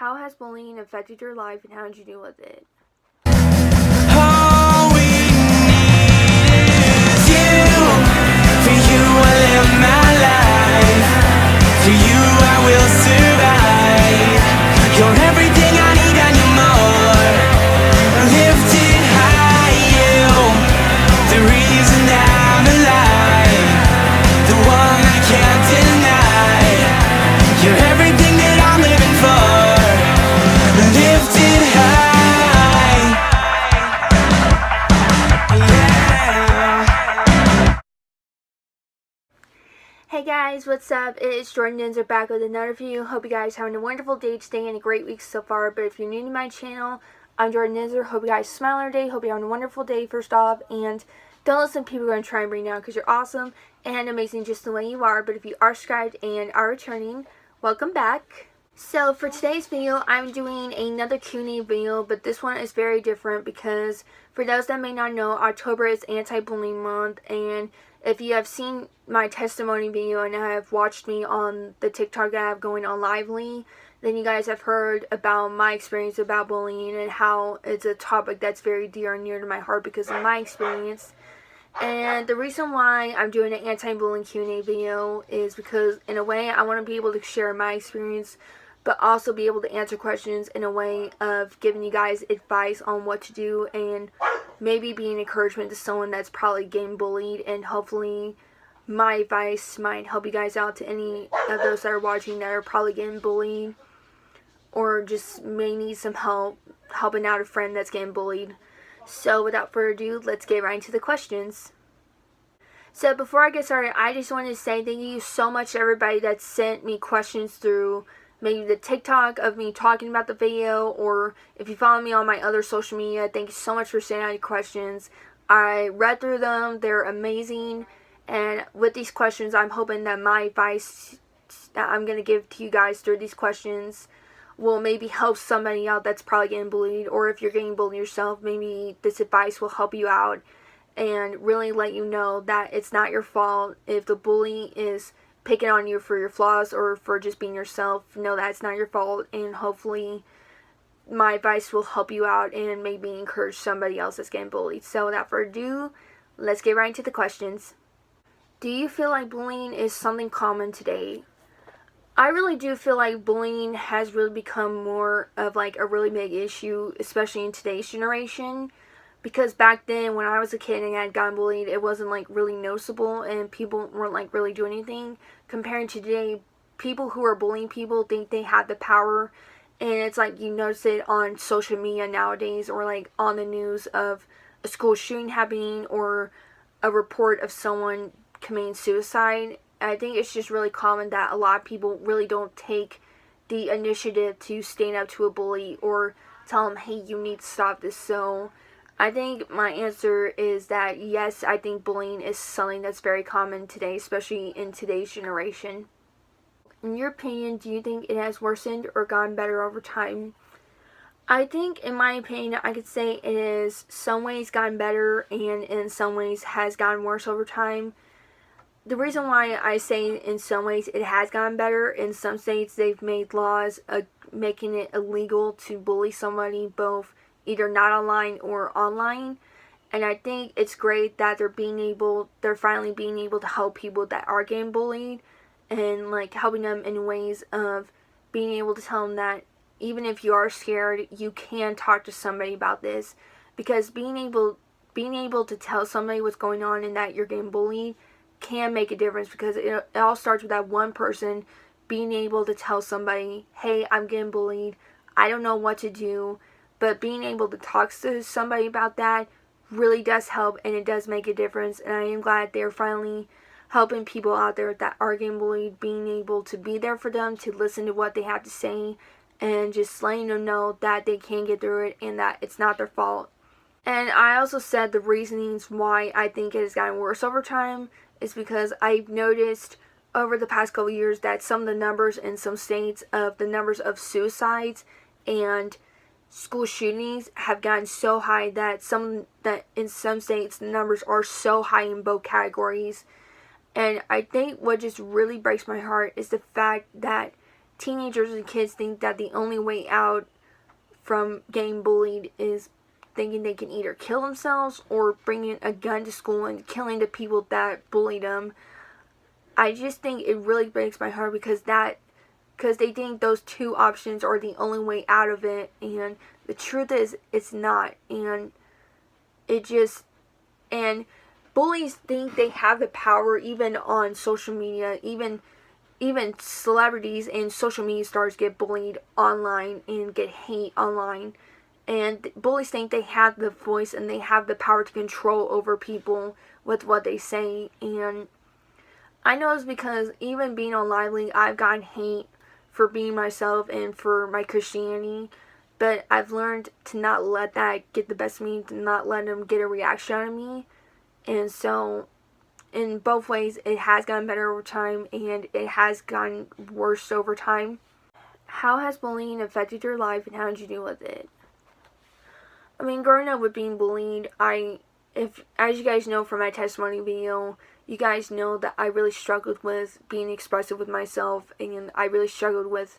How has bullying affected your life and how did you deal with it? All we need is you. For you I live my life. For you I will survive. You're everything I need and you're more. Lifted high, you. The reason I'm alive. The one I can't deny. You're everything that I'm living for. Lifted high. Yeah. Hey guys, what's up? It's Jordan Denzer back with another video. Hope you guys having a wonderful day today and a great week so far. But if you're new to my channel, I'm Jordan Denzer. Hope you guys smile every day. Hope you're having a wonderful day first off. And don't listen to people who are going to try and bring you down because you're awesome and amazing just the way you are. But if you are subscribed and are returning, welcome back. So for today's video, I'm doing another Q&A video, but this one is very different because for those that may not know, October is anti-bullying month, and if you have seen my testimony video and have watched me on the TikTok that I have going on lively, then you guys have heard about my experience about bullying and how it's a topic that's very dear and near to my heart because of my experience. And the reason why I'm doing an anti-bullying Q&A video is because in a way I want to be able to share my experience, but also be able to answer questions in a way of giving you guys advice on what to do and maybe be an encouragement to someone that's probably getting bullied, and hopefully my advice might help you guys out to any of those that are watching that are probably getting bullied or just may need some help helping out a friend that's getting bullied. So without further ado, let's get right into the questions. So before I get started, I just wanted to say thank you so much to everybody that sent me questions through maybe the TikTok of me talking about the video, or if you follow me on my other social media, thank you so much for sending out your questions. I read through them, they're amazing, and with these questions, I'm hoping that my advice that I'm going to give to you guys through these questions will maybe help somebody out that's probably getting bullied, or if you're getting bullied yourself, maybe this advice will help you out and really let you know that it's not your fault if the bully is picking on you for your flaws or for just being yourself. Know that it's not your fault, and hopefully my advice will help you out and maybe encourage somebody else that's getting bullied. So without further ado, let's get right into the questions. Do you feel like bullying is something common today? I really do feel like bullying has really become more of like a really big issue, especially in today's generation. Because back then, when I was a kid and I had gotten bullied, it wasn't like really noticeable and people weren't like really doing anything. Compared to today, people who are bullying people think they have the power, and it's like you notice it on social media nowadays, or like on the news of a school shooting happening or a report of someone committing suicide. I think it's just really common that a lot of people really don't take the initiative to stand up to a bully or tell them, hey, you need to stop this. So I think my answer is that yes, I think bullying is something that's very common today, especially in today's generation. In your opinion, do you think it has worsened or gotten better over time? I think, in my opinion, I could say it is some ways gotten better and in some ways has gotten worse over time. The reason why I say in some ways it has gotten better, in some states they've made laws making it illegal to bully somebody both either not online or online, and I think it's great that they're finally being able to help people that are getting bullied, and like helping them in ways of being able to tell them that even if you are scared, you can talk to somebody about this, because being able to tell somebody what's going on and that you're getting bullied can make a difference, because it all starts with that one person being able to tell somebody, hey, I'm getting bullied, I don't know what to do. But being able to talk to somebody about that really does help, and it does make a difference. And I am glad they're finally helping people out there that are getting bullied, being able to be there for them, to listen to what they have to say, and just letting them know that they can get through it and that it's not their fault. And I also said the reasonings why I think it has gotten worse over time is because I've noticed over the past couple years that some of the numbers in some states of the numbers of suicides and school shootings have gotten so high that in some states the numbers are so high in both categories. And I think what just really breaks my heart is the fact that teenagers and kids think that the only way out from getting bullied is thinking they can either kill themselves or bringing a gun to school and killing the people that bullied them. I just think it really breaks my heart because they think those two options are the only way out of it, and the truth is it's not. And bullies think they have the power even on social media. Even celebrities and social media stars get bullied online and get hate online. And bullies think they have the voice and they have the power to control over people with what they say. And I know it's because even being on Lively, I've gotten hate for being myself and for my Christianity. But I've learned to not let that get the best of me, to not let them get a reaction out of me. And so, in both ways, it has gotten better over time and it has gotten worse over time. How has bullying affected your life and how did you deal with it? I mean, growing up with being bullied, as you guys know from my testimony video, you guys know that I really struggled with being expressive with myself, and I really struggled with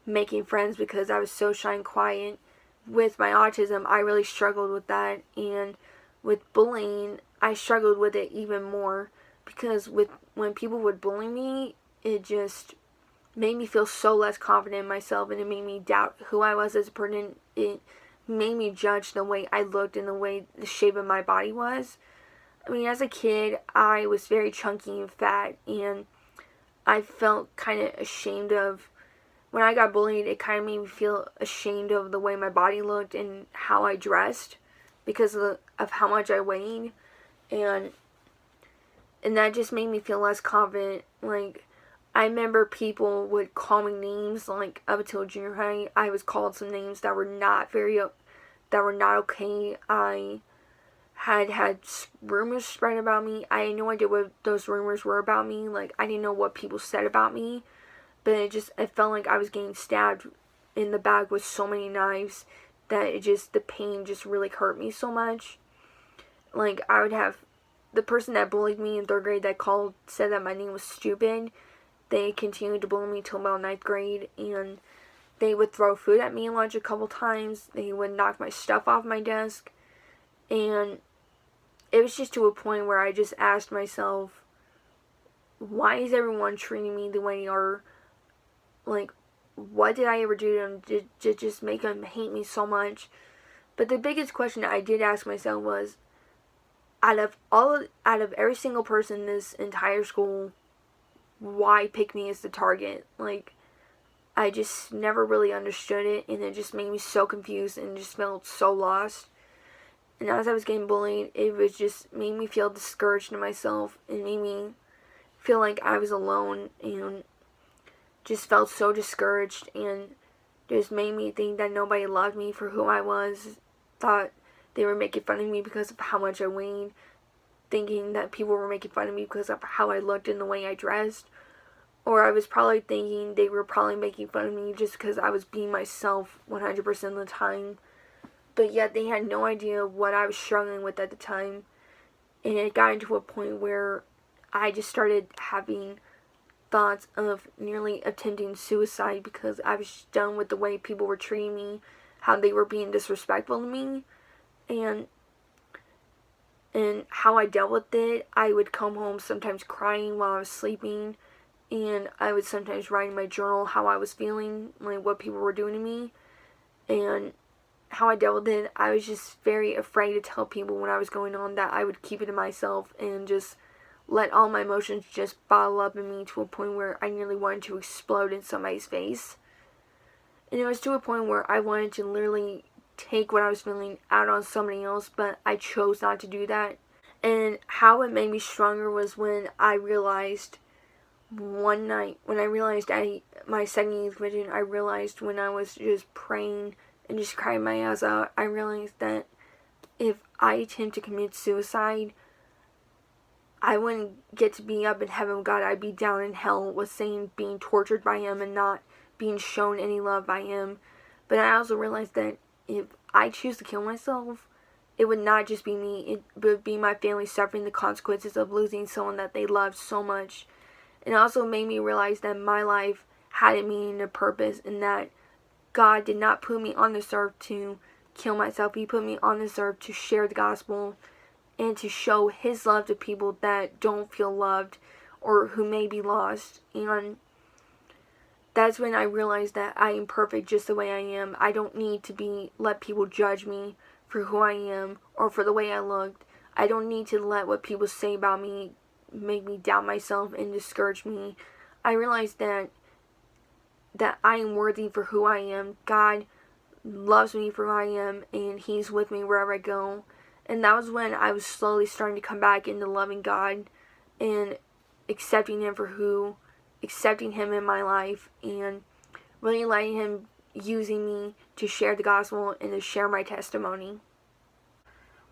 making friends because I was so shy and quiet. With my autism, I really struggled with that, and with bullying, I struggled with it even more because when people would bully me, it just made me feel so less confident in myself, and it made me doubt who I was as a person. It made me judge the way I looked and the shape of my body was. I mean, as a kid, I was very chunky and fat, and I felt kind of ashamed of, when I got bullied, it kind of made me feel ashamed of the way my body looked and how I dressed because of how much I weighed, and that just made me feel less confident. Like, I remember people would call me names, like, up until junior high, I was called some names that were not okay. I had rumors spread about me. I had no idea what those rumors were about me. Like, I didn't know what people said about me, but it felt like I was getting stabbed in the back with so many knives that the pain just really hurt me so much. Like, I would have, the person that bullied me in 3rd grade that said that my name was stupid. They continued to bully me till about 9th grade, and they would throw food at me in lunch a couple times. They would knock my stuff off my desk, and it was just to a point where I just asked myself, why is everyone treating me the way they are? Like, what did I ever do to them to just make them hate me so much? But the biggest question I did ask myself was, out of every single person in this entire school, why pick me as the target? Like, I just never really understood it, and it just made me so confused and just felt so lost. And as I was getting bullied, it was just made me feel discouraged in myself. It made me feel like I was alone and just felt so discouraged, and just made me think that nobody loved me for who I was. Thought they were making fun of me because of how much I weighed. Thinking that people were making fun of me because of how I looked and the way I dressed. Or I was probably thinking they were probably making fun of me just because I was being myself 100% of the time. But yet they had no idea what I was struggling with at the time. And it got into a point where I just started having thoughts of nearly attempting suicide because I was done with the way people were treating me, how they were being disrespectful to me, and how I dealt with it. I would come home sometimes crying while I was sleeping, and I would sometimes write in my journal how I was feeling, like what people were doing to me, and how I dealt with it. I was just very afraid to tell people when I was going on that. I would keep it to myself and just let all my emotions just bottle up in me to a point where I nearly wanted to explode in somebody's face. And it was to a point where I wanted to literally take what I was feeling out on somebody else, but I chose not to do that. And how it made me stronger was when I realized one night, when I realized my second youth vision, I realized when I was just praying and just crying my ass out, I realized that if I attempt to commit suicide, I wouldn't get to be up in heaven with God. I'd be down in hell with Satan, being tortured by him and not being shown any love by him. But I also realized that if I choose to kill myself, it would not just be me. It would be my family suffering the consequences of losing someone that they loved so much. And it also made me realize that my life had a meaning and purpose, and that God did not put me on this earth to kill myself. He put me on this earth to share the gospel and to show His love to people that don't feel loved or who may be lost. And that's when I realized that I am perfect just the way I am. I don't need to let people judge me for who I am or for the way I looked. I don't need to let what people say about me make me doubt myself and discourage me. I realized that I am worthy for who I am. God loves me for who I am, and He's with me wherever I go. And that was when I was slowly starting to come back into loving God and accepting Him accepting Him in my life, and really letting Him using me to share the gospel and to share my testimony.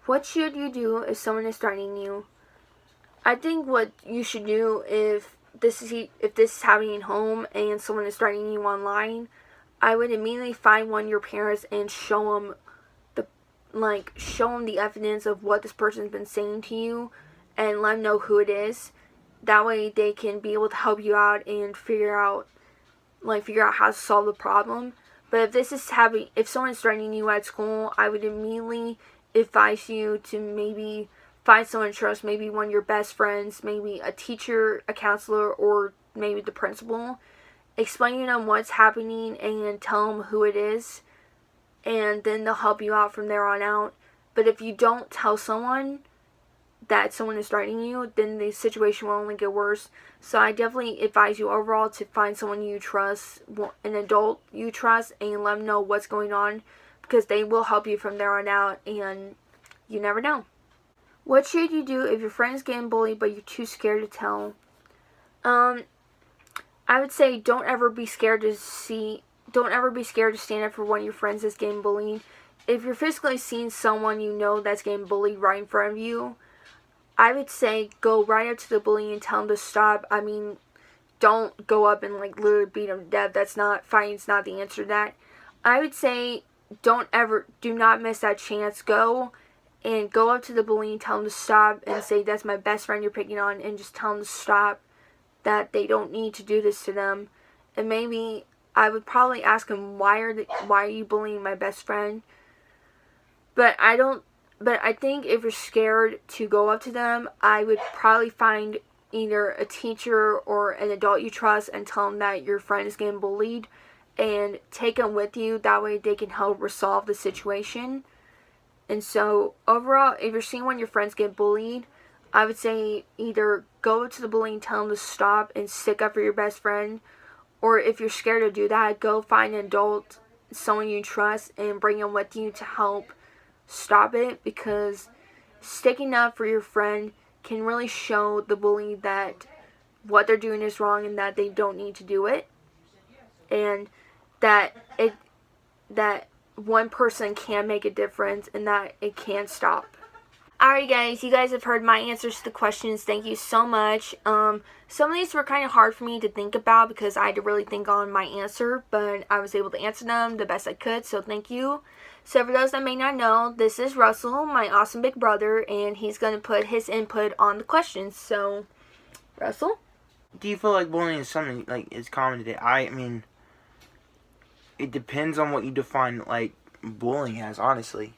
What should you do if someone is threatening you? I think what you should do if this is happening at home and someone is threatening you online, I would immediately find one of your parents and show them the evidence of what this person's been saying to you, and let them know who it is. That way they can be able to help you out and figure out how to solve the problem. But if someone's threatening you at school, I would immediately advise you to maybe find someone to trust, maybe one of your best friends, maybe a teacher, a counselor, or maybe the principal. Explain to them what's happening and tell them who it is, and then they'll help you out from there on out. But if you don't tell someone that someone is threatening you, then the situation will only get worse. So I definitely advise you overall to find someone you trust, an adult you trust, and let them know what's going on, because they will help you from there on out, and you never know. What should you do if your friend's getting bullied but you're too scared to tell? I would say don't ever be scared to stand up for one of your friends that's getting bullied. If you're physically seeing someone you know that's getting bullied right in front of you, I would say go right up to the bully and tell him to stop. I mean, don't go up and literally beat him to death. Fighting's not the answer to that. I would say do not miss that chance. Go up to the bully and tell him to stop, and say, that's my best friend you're picking on, and just tell him to stop, that they don't need to do this to them. And maybe I would probably ask him, why are you bullying my best friend? But I think if you're scared to go up to them, I would probably find either a teacher or an adult you trust and tell them that your friend is getting bullied, and take them with you. That way they can help resolve the situation. And so overall, if you're seeing one of your friends get bullied, I would say either go up to the bully and tell them to stop and stick up for your best friend. Or if you're scared to do that, go find an adult, someone you trust, and bring them with you to help stop it. Because sticking up for your friend can really show the bully that what they're doing is wrong and that they don't need to do it. And that one person can make a difference, and that it can stop. Alright guys, you guys have heard my answers to the questions. Thank you so much. Some of these were kind of hard for me to think about because I had to really think on my answer, but I was able to answer them the best I could, so thank you. So for those that may not know, this is Russell, my awesome big brother, and he's going to put his input on the questions. So, Russell? Do you feel like bullying is something is common today? I mean, it depends on what you define bullying as, honestly.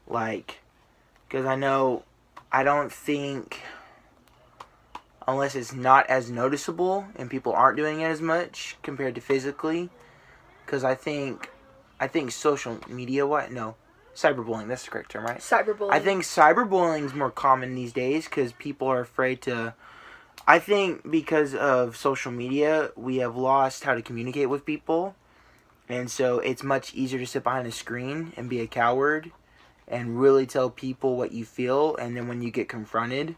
Because I don't think, unless it's not as noticeable and people aren't doing it as much compared to physically, because I think social media, cyberbullying, that's the correct term, right? Cyberbullying. I think cyberbullying is more common these days because people are afraid to, I think because of social media, we have lost how to communicate with people, and so it's much easier to sit behind a screen and be a coward and really tell people what you feel, and then when you get confronted,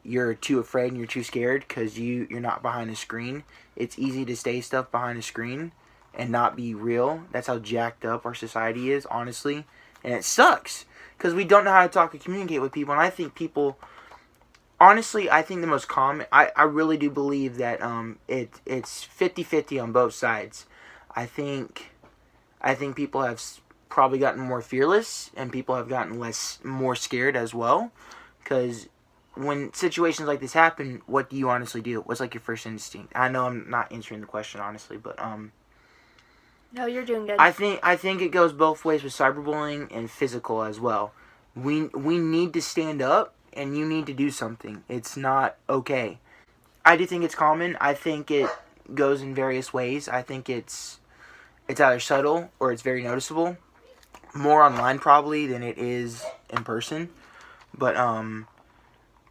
you're too afraid and you're too scared because you're not behind a screen. It's easy to say stuff behind a screen and not be real. That's how jacked up our society is, honestly. And it sucks because we don't know how to talk and communicate with people. And I think people, honestly, I think the most common, I really do believe that it's 50-50 on both sides. I think people have probably gotten more fearless, and people have gotten more scared as well, because when situations like this happen, what do you honestly do? What's like your first instinct? I know I'm not answering the question honestly, but No, you're doing good. I think it goes both ways with cyberbullying and physical as well. We need to stand up, and you need to do something. It's not okay. I do think it's common. I think it goes in various ways. I think it's either subtle or it's very noticeable. More online probably than it is in person. But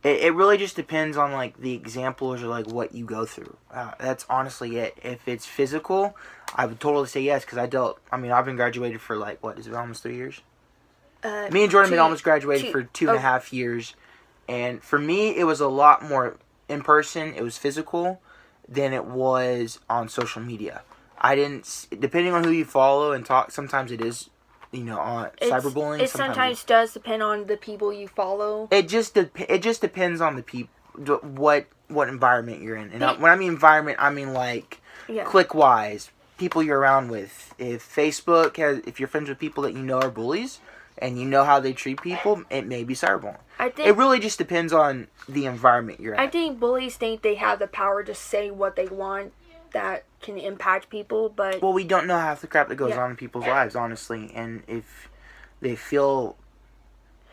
it really just depends on like the examples or like what you go through. That's honestly it. If it's physical, I would totally say yes because I've been graduated for like what is it almost 3 years? Me and Jordan have been almost graduated for 2.5 years, and for me it was a lot more in person. It was physical than it was on social media. I didn't, depending on who you follow and talk. Sometimes it is, on cyberbullying. It sometimes does depend on the people you follow. It just depends on the people, what environment you're in. And when I mean environment, I mean like click wise, people you're around with. If you're friends with people that you know are bullies, and you know how they treat people, it may be cyberbullying. It really just depends on the environment you're in. I think bullies think they have the power to say what they want that can impact people, but... Well, we don't know half the crap that goes on in people's lives, honestly. And if they feel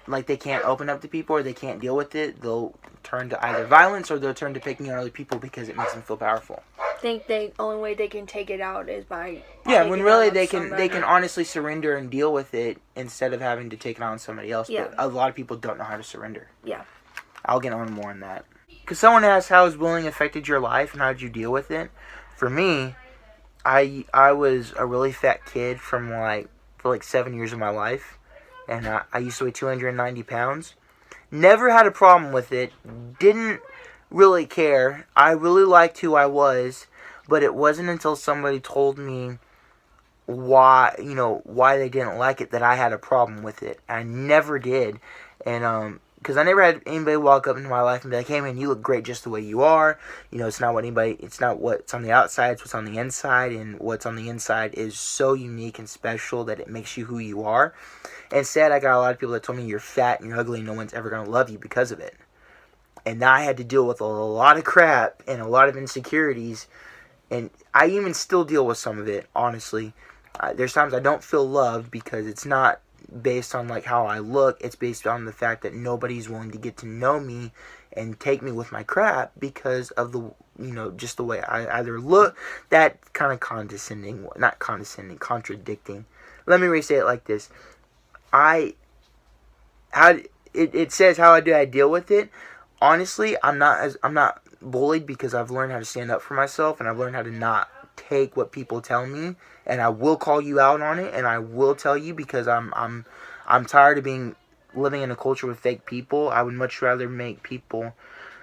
like they can't open up to people or they can't deal with it, they'll turn to either violence or they'll turn to picking on other people because it makes them feel powerful. I think the only way they can take it out is by... Yeah, when really they can honestly surrender and deal with it instead of having to take it on somebody else. Yeah. But a lot of people don't know how to surrender. Yeah. I'll get on more on that. Because someone asked how has bullying affected your life and how did you deal with it? For me, I was a really fat kid for 7 years of my life. And I used to weigh 290 pounds. Never had a problem with it. Didn't really care. I really liked who I was. But it wasn't until somebody told me why they didn't like it that I had a problem with it. I never did. And because I never had anybody walk up into my life and be like, hey man, you look great just the way you are. It's not what's on the outside, it's what's on the inside. And what's on the inside is so unique and special that it makes you who you are. Instead, I got a lot of people that told me you're fat and you're ugly and no one's ever going to love you because of it. And now I had to deal with a lot of crap and a lot of insecurities. And I even still deal with some of it, honestly. There's times I don't feel loved because it's not based on like how I look. It's based on the fact that nobody's willing to get to know me and take me with my crap because of the just the way I either look. That kind of contradicting. Let me re-say it like this. It says how do I deal with it. Honestly, I'm not bullied because I've learned how to stand up for myself and I've learned how to not take what people tell me, and I will call you out on it, and I will tell you because I'm tired of living in a culture with fake people. I would much rather make people.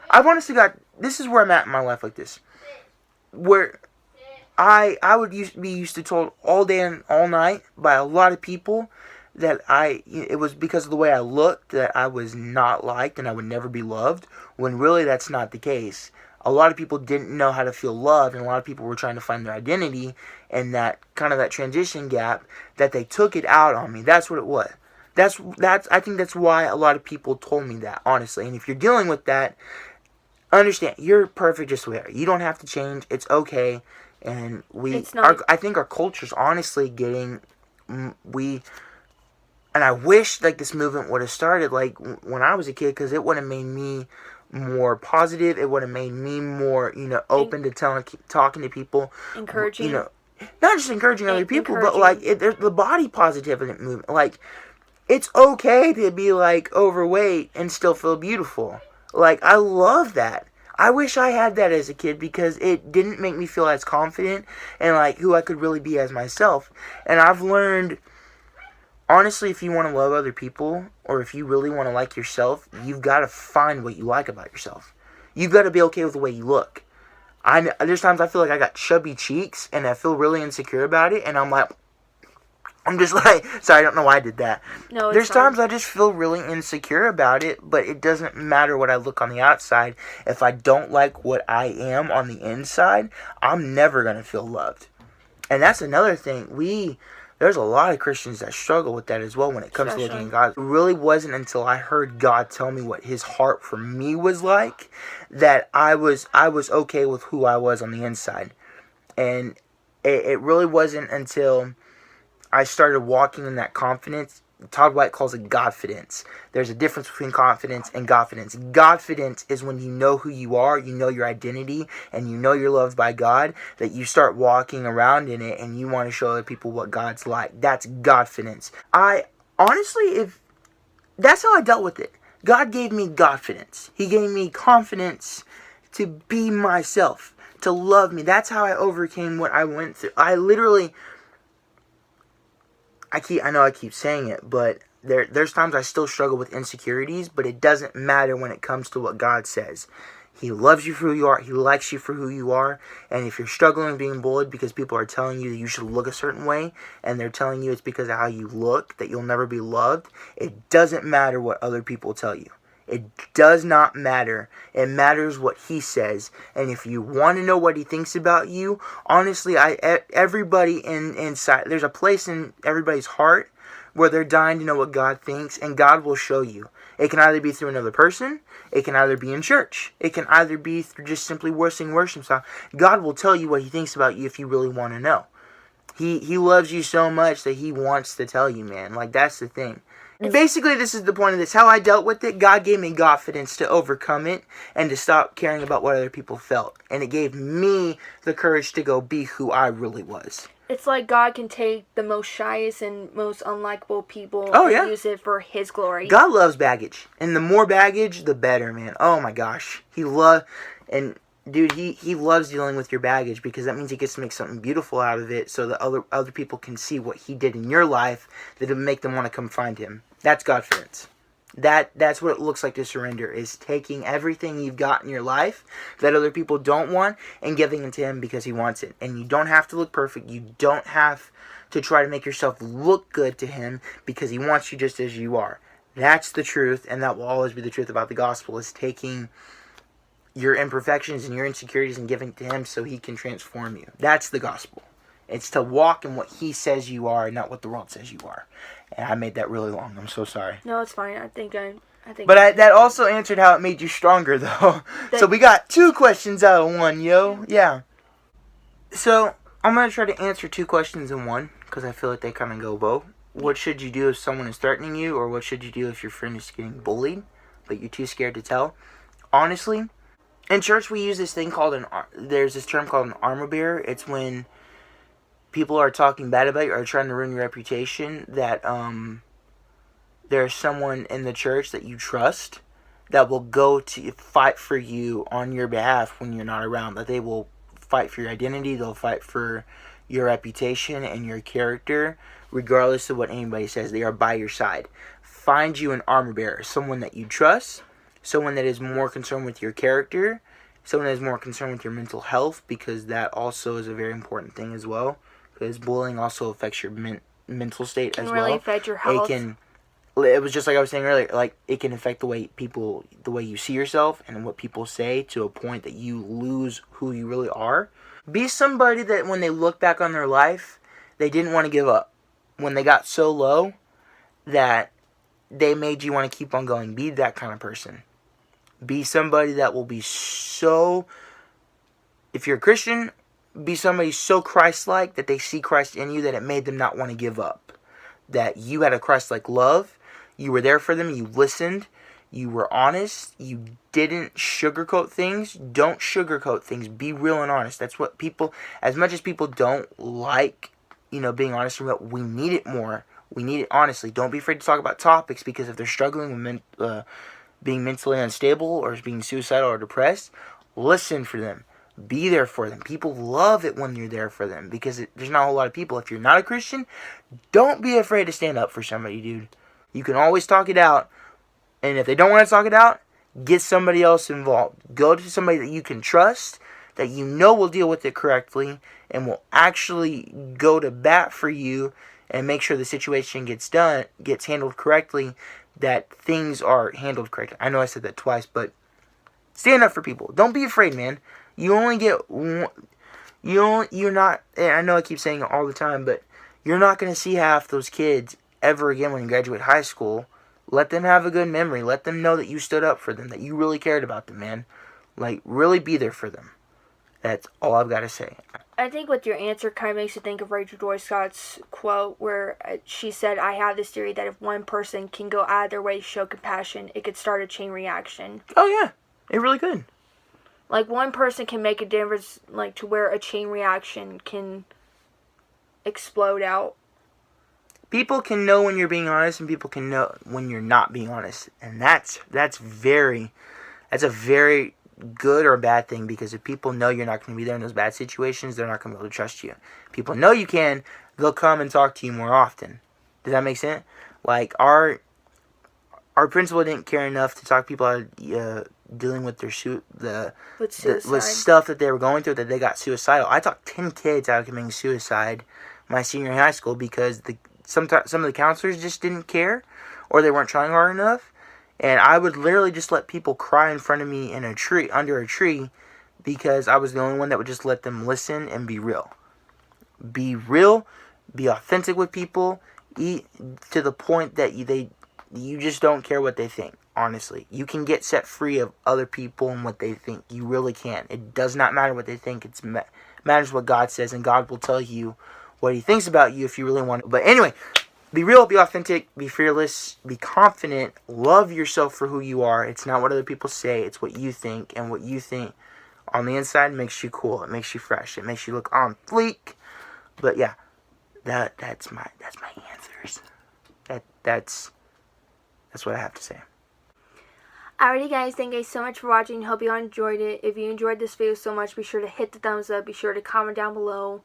I've honestly this is where I'm at in my life like this, where I would be used to told all day and all night by a lot of people that it was because of the way I looked that I was not liked and I would never be loved, when really that's not the case. A lot of people didn't know how to feel loved, and a lot of people were trying to find their identity, and that transition gap that they took it out on me. That's what it was. I think that's why a lot of people told me that, honestly. And if you're dealing with that, understand you're perfect just the way you are. You don't have to change. It's okay. And I think our culture's honestly getting and I wish like this movement would have started like when I was a kid, because it would have made me more positive. It would have made me more, open to talking to people. Encouraging. Not just encouraging other people, but like the body positivity movement. Like, it's okay to be like overweight and still feel beautiful. Like, I love that. I wish I had that as a kid because it didn't make me feel as confident and like who I could really be as myself. And I've learned, honestly, if you want to love other people, or if you really want to like yourself, you've got to find what you like about yourself. You've got to be okay with the way you look. There's times I feel like I got chubby cheeks, and I feel really insecure about it, and I'm just like, sorry, I don't know why I did that. No, there's times I just feel really insecure about it, but it doesn't matter what I look on the outside. If I don't like what I am on the inside, I'm never going to feel loved. And that's another thing. There's a lot of Christians that struggle with that as well when it comes to looking at God. It really wasn't until I heard God tell me what his heart for me was like that I was okay with who I was on the inside. And it really wasn't until I started walking in that confidence. Todd White calls it Godfidence. There's a difference between confidence and Godfidence. Godfidence is when you know who you are, you know your identity, and you know you're loved by God, that you start walking around in it and you want to show other people what God's like. That's Godfidence. I honestly, if that's how I dealt with it. God gave me Godfidence. He gave me confidence to be myself, to love me. That's how I overcame what I went through. I know I keep saying it, but there's times I still struggle with insecurities, but it doesn't matter when it comes to what God says. He loves you for who you are. He likes you for who you are. And if you're struggling with being bullied because people are telling you that you should look a certain way, and they're telling you it's because of how you look, that you'll never be loved, it doesn't matter what other people tell you. It does not matter. It matters what he says. And if you want to know what he thinks about you, honestly, everybody inside, there's a place in everybody's heart where they're dying to know what God thinks, and God will show you. It can either be through another person, it can either be in church, it can either be through just simply singing worship song. God will tell you what he thinks about you if you really want to know. He loves you so much that he wants to tell you, man. Like, that's the thing. Basically, this is the point of this. How I dealt with it, God gave me confidence to overcome it and to stop caring about what other people felt. And it gave me the courage to go be who I really was. It's like God can take the most shyest and most unlikable people and use it for his glory. God loves baggage. And the more baggage, the better, man. Oh my gosh. Dude, he loves dealing with your baggage because that means he gets to make something beautiful out of it so that other people can see what he did in your life that'll make them want to come find him. That's Godfidence. That's what it looks like to surrender, is taking everything you've got in your life that other people don't want and giving it to him because he wants it. And you don't have to look perfect. You don't have to try to make yourself look good to him because he wants you just as you are. That's the truth, and that will always be the truth about the gospel, is taking your imperfections and your insecurities and giving it to him so he can transform you. That's the gospel. It's to walk in what he says you are and not what the world says you are. And I made that really long. I'm so sorry. No, it's fine. I think. But that also answered how it made you stronger, though. So we got 2 questions out of 1, yo. Yeah. So I'm going to try to answer 2 questions in one because I feel like they kind of go both. What should you do if someone is threatening you, or what should you do if your friend is getting bullied, but you're too scared to tell? Honestly, in church we use this thing called there's this term called an armor bearer. It's when people are talking bad about you or trying to ruin your reputation, that there's someone in the church that you trust that will go to fight for you on your behalf when you're not around. That they will fight for your identity, they'll fight for your reputation and your character, regardless of what anybody says. They are by your side. Find you an armor bearer, someone that you trust, someone that is more concerned with your character, someone that is more concerned with your mental health, because that also is a very important thing as well. Because bullying also affects your mental state as well. Can really affect your health. It was just like I was saying earlier, like, it can affect the way you see yourself and what people say, to a point that you lose who you really are. Be somebody that when they look back on their life, they didn't want to give up. When they got so low that they made you want to keep on going. Be that kind of person. Be somebody that will be so, if you're a Christian, be somebody so Christ-like that they see Christ in you that it made them not want to give up. That you had a Christ-like love. You were there for them. You listened. You were honest. You didn't sugarcoat things. Don't sugarcoat things. Be real and honest. That's what people, as much as people don't like, being honest and real, we need it more. We need it honestly. Don't be afraid to talk about topics, because if they're struggling with being mentally unstable or being suicidal or depressed, listen for them. Be there for them. People love it when you're there for them, because there's not a whole lot of people. If you're not a Christian, don't be afraid to stand up for somebody, dude. You can always talk it out. And if they don't want to talk it out, get somebody else involved. Go to somebody that you can trust, that you know will deal with it correctly, and will actually go to bat for you and make sure the situation gets handled correctly, that things are handled correctly. I know I said that twice, but stand up for people. Don't be afraid, man. You only get one. You're not, and I know I keep saying it all the time, but You're not going to see half those kids ever again when you graduate high school. Let them have a good memory. Let them know that you stood up for them, that you really cared about them, man. Like, really be there for them. That's all I've got to say. I think with your answer kind of makes you think of Rachel Joy Scott's quote where she said, I have this theory that if one person can go out of their way to show compassion, it could start a chain reaction. Oh, yeah. It really could. Like, one person can make a difference, like, to where a chain reaction can explode out. People can know when you're being honest, and people can know when you're not being honest. And that's a very good or a bad thing, because if people know you're not going to be there in those bad situations, they're not going to be able to trust you. People know you can, they'll come and talk to you more often. Does that make sense? Like, our principal didn't care enough to talk people out of dealing with their with stuff that they were going through, that they got suicidal. I talked 10 kids out of committing suicide my senior year in high school because some of the counselors just didn't care, or they weren't trying hard enough. And I would literally just let people cry in front of me in a tree, under a tree, because I was the only one that would just let them listen and be real. Be real, be authentic with people, to the point that you just don't care what they think, honestly. You can get set free of other people and what they think. You really can. It does not matter what they think. It matters what God says, and God will tell you what he thinks about you if you really want it. But anyway, be real, be authentic, be fearless, be confident, love yourself for who you are. It's not what other people say, it's what you think, and what you think on the inside makes you cool. It makes you fresh. It makes you look on fleek. But yeah, that's my answers. That's what I have to say. Alrighty guys, thank you guys so much for watching. Hope you all enjoyed it. If you enjoyed this video so much, be sure to hit the thumbs up. Be sure to comment down below.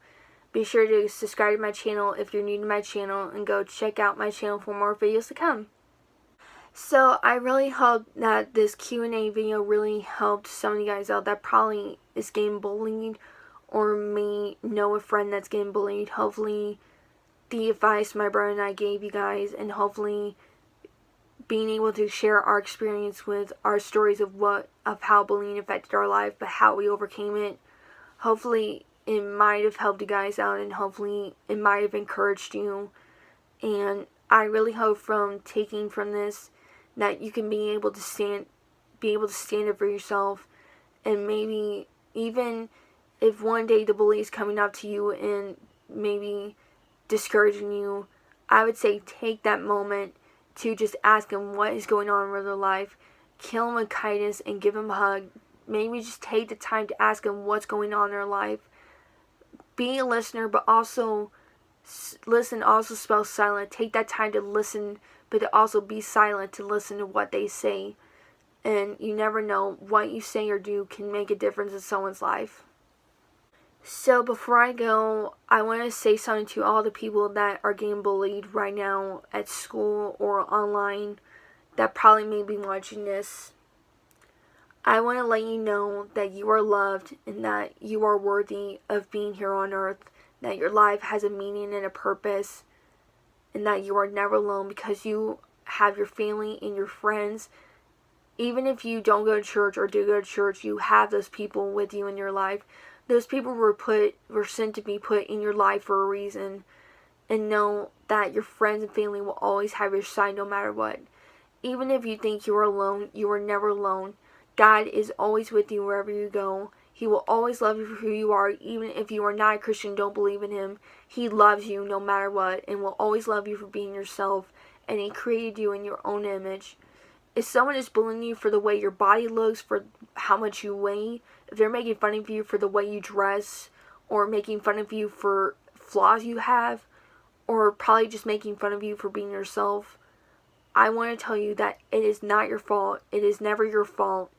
Be sure to subscribe to my channel if you're new to my channel, and go check out my channel for more videos to come. So I really hope that this Q&A video really helped some of you guys out that probably is getting bullied or may know a friend that's getting bullied. Hopefully the advice my brother and I gave you guys, and hopefully being able to share our experience with our stories of how bullying affected our life, but how we overcame it. Hopefully it might have helped you guys out, and hopefully it might have encouraged you. And I really hope from taking from this that you can be able to stand up for yourself. And maybe even if one day the bully is coming up to you and maybe discouraging you, I would say take that moment to just ask them what is going on in their life. Kill them with kindness and give them a hug. Maybe just take the time to ask them what's going on in their life. Be a listener, but also listen also spells silent. Take that time to listen, but to also be silent to listen to what they say. And you never know, what you say or do can make a difference in someone's life. So before I go, I want to say something to all the people that are getting bullied right now at school or online that probably may be watching this. I want to let you know that you are loved, and that you are worthy of being here on earth, that your life has a meaning and a purpose, and that you are never alone, because you have your family and your friends. Even if you don't go to church or do go to church, you have those people with you in your life. Those people were sent to be put in your life for a reason. And know that your friends and family will always have your side no matter what. Even if you think you are alone, you are never alone. God is always with you wherever you go. He will always love you for who you are, even if you are not a Christian, don't believe in him. He loves you no matter what, and will always love you for being yourself. And he created you in your own image. If someone is bullying you for the way your body looks, for how much you weigh, if they're making fun of you for the way you dress, or making fun of you for flaws you have, or probably just making fun of you for being yourself, I want to tell you that it is not your fault. It is never your fault.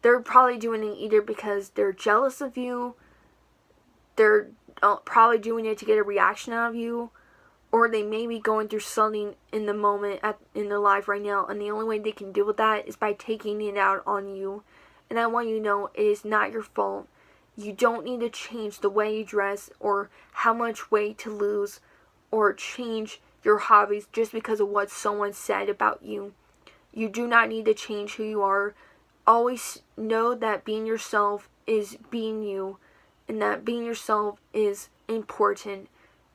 They're probably doing it either because they're jealous of you, they're probably doing it to get a reaction out of you, or they may be going through something in the moment in their life right now, and the only way they can deal with that is by taking it out on you. And I want you to know it is not your fault. You don't need to change the way you dress, or how much weight to lose, or change your hobbies just because of what someone said about you. You do not need to change who you are. Always know that being yourself is being you, and that being yourself is important.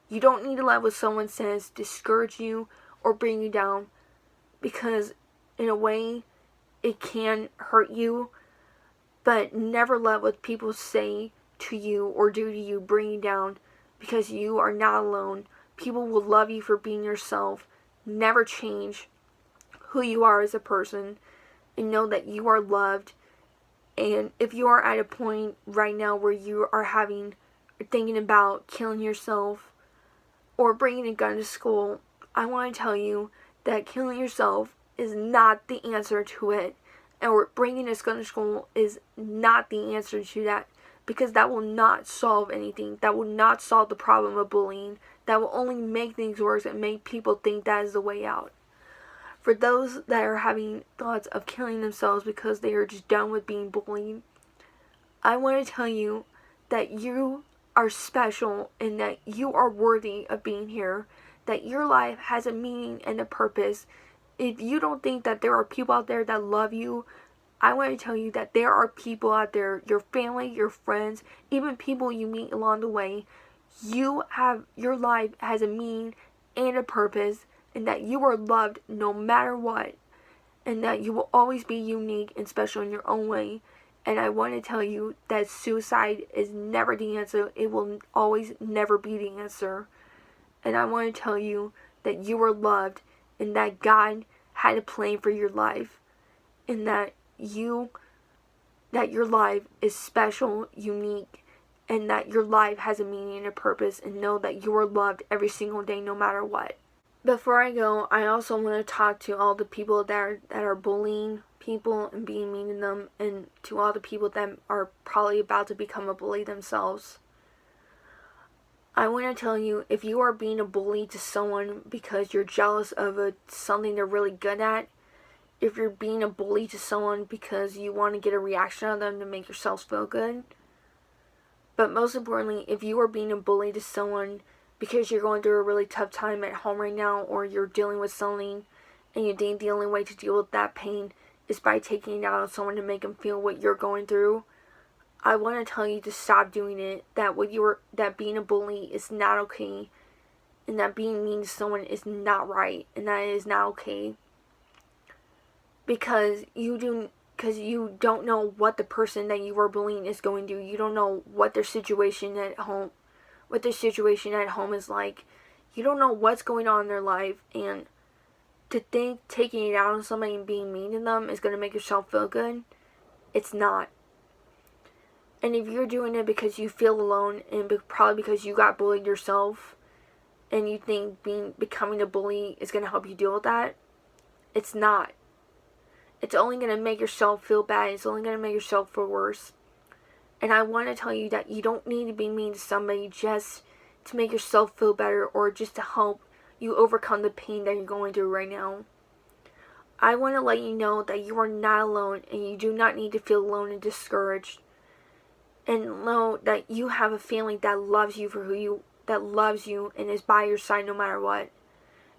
You don't need to let what someone says discourage you or bring you down, because in a way it can hurt you, but never let what people say to you or do to you bring you down, because you are not alone. People will love you for being yourself. Never change who you are as a person, and know that you are loved. And if you are at a point right now where you are thinking about killing yourself or bringing a gun to school, I want to tell you that killing yourself is not the answer to it, or bringing a gun to school is not the answer to that, because that will not solve anything. That will not solve the problem of bullying. That will only make things worse and make people think that is the way out. For those that are having thoughts of killing themselves because they are just done with being bullied, I want to tell you that you are special and that you are worthy of being here, that your life has a meaning and a purpose. If you don't think that there are people out there that love you, I want to tell you that there are people out there, your family, your friends, even people you meet along the way. Your life has a meaning and a purpose, and that you are loved no matter what, and that you will always be unique and special in your own way. And I want to tell you that suicide is never the answer. It will always never be the answer. And I want to tell you that you are loved, and that God had a plan for your life, and that your life is special, unique, and that your life has a meaning and a purpose, and know that you are loved every single day no matter what. Before I go, I also want to talk to all the people that are bullying people and being mean to them, and to all the people that are probably about to become a bully themselves. I want to tell you, if you are being a bully to someone because you're jealous of something they're really good at, if you're being a bully to someone because you want to get a reaction out of them to make yourself feel good, but most importantly, if you are being a bully to someone because you're going through a really tough time at home right now, or you're dealing with something and you think the only way to deal with that pain is by taking it out on someone to make them feel what you're going through, I want to tell you to stop doing it. That being a bully is not okay, and that being mean to someone is not right, and that is not okay. Because you don't know what the person that you are bullying is going through. You don't know what their situation at home is like. You don't know what's going on in their life, and to think taking it out on somebody and being mean to them is going to make yourself feel good, it's not. And if you're doing it because you feel alone, and probably because you got bullied yourself, and you think becoming a bully is going to help you deal with that, it's not. It's only going to make yourself feel bad. It's only going to make yourself feel worse. And I want to tell you that you don't need to be mean to somebody just to make yourself feel better, or just to help you overcome the pain that you're going through right now. I want to let you know that you are not alone, and you do not need to feel alone and discouraged. And know that you have a family that loves you that loves you and is by your side no matter what.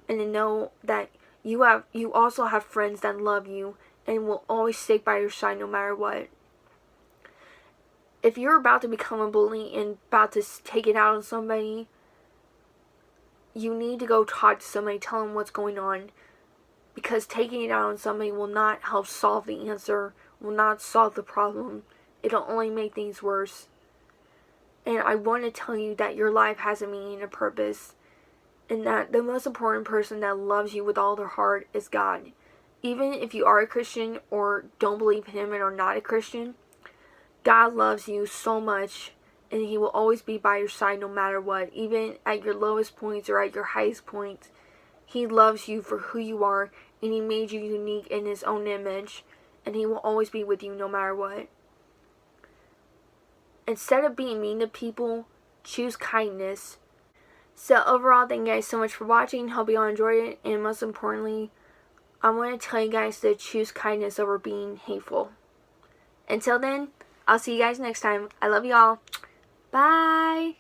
And to know that you also have friends that love you and will always stay by your side no matter what. If you're about to become a bully and about to take it out on somebody, you need to go talk to somebody, tell them what's going on. Because taking it out on somebody will not help solve the answer, will not solve the problem. It'll only make things worse. And I want to tell you that your life has a meaning and a purpose, and that the most important person that loves you with all their heart is God. Even if you are a Christian or don't believe in Him and are not a Christian, God loves you so much, and He will always be by your side no matter what. Even at your lowest points or at your highest points, He loves you for who you are, and He made you unique in His own image, and He will always be with you no matter what. Instead of being mean to people, choose kindness. So overall, thank you guys so much for watching. Hope you all enjoyed it. And most importantly, I want to tell you guys to choose kindness over being hateful. Until then, I'll see you guys next time. I love you all. Bye.